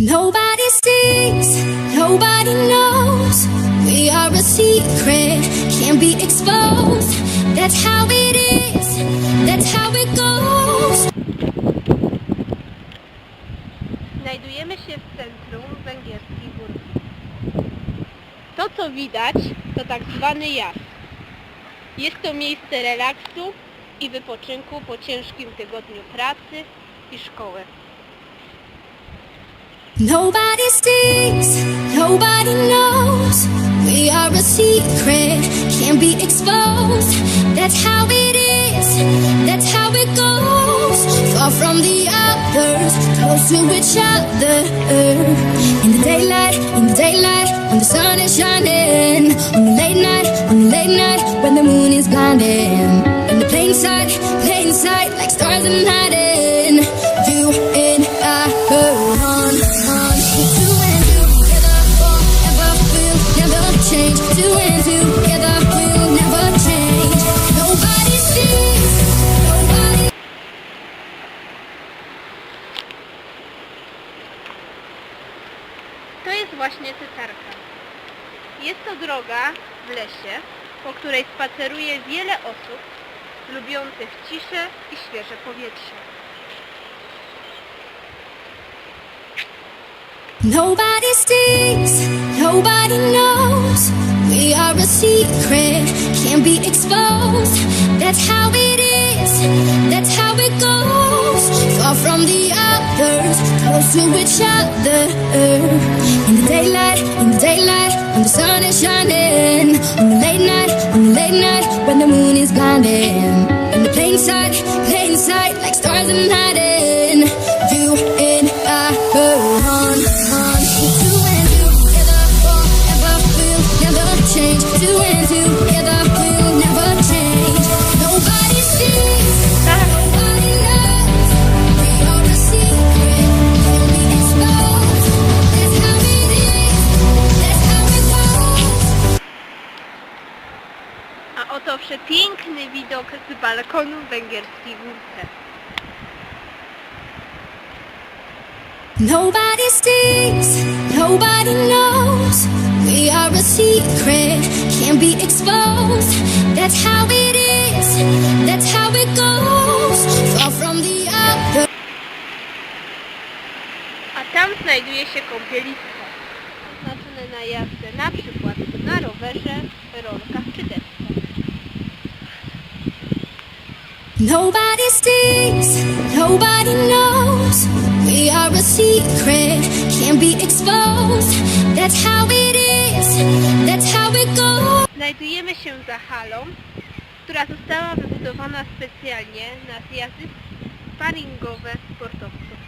Nobody sees, nobody knows. We are a secret, can't be exposed. That's how it is, that's how it goes. Znajdujemy się w centrum Węgierskiej Górki. To, co widać, to tak zwany jazd. Jest to miejsce relaksu i wypoczynku po ciężkim tygodniu pracy i szkoły. Nobody sees, nobody knows. We are a secret, can't be exposed. That's how it is, that's how it goes. Far from the others, close to each other. In the daylight, when the sun is shining. On the late night, when the moon is blinding. In the plain sight, like stars in hiding. You and I go on. Two and together forever will never change. Two and together will never change. Nobody sees, nobody. To jest właśnie Cesarka. Jest to droga w lesie, po której spaceruje wiele osób lubiących ciszę i świeże powietrze. Nobody sees, nobody knows. We are a secret, can't be exposed. That's how it is, that's how it goes. Far from the others, close to each other. In the daylight, when the sun is shining. On the late night, when the moon is blinding. In the plain sight, like stars in hiding. You and I go on. Two and together forever will never change. Two and together will never change. Nobody sees, nobody knows. We are a secret, can't be exposed. That's how it is, that's how it goes. A oto przepiękny widok z balkonu w Węgierskiej Górce. Nobody sees, nobody knows. We are a secret, can't be exposed. That's how it is, that's how it goes. Far from the other. A tam znajduje się kąpielisko, oznaczone na jazdę na przykład na rowerze, rolkach czy desce. Nobody sees, nobody knows. We are a secret, can't be exposed. That's how it is, that's how it goes. Znajdujemy się za halą, która została wybudowana specjalnie na zjazdy sparingowe sportowców.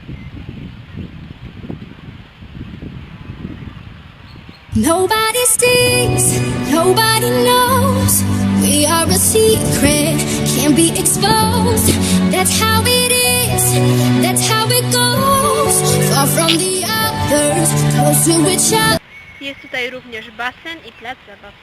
Nobody sees, nobody knows. We are a secret, can't be exposed. That's how it is, that's how it goes. Far from the others, close to each other. Jest tutaj również basen i plac zabaw.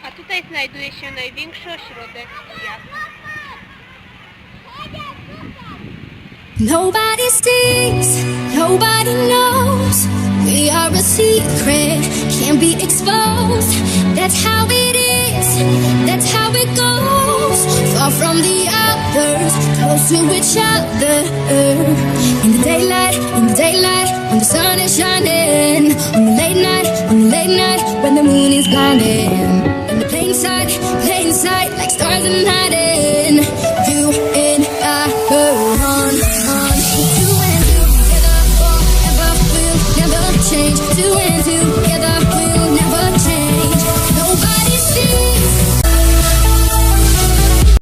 A tutaj znajduje się największy ośrodek jazdy. Nobody sees, nobody knows. We are a secret, can't be exposed. That's how it is, that's how it goes. Far from the others, close to each other. In the daylight, when the sun is shining. On the late night, when the moon is blinding. In the plain sight, like stars in hiding.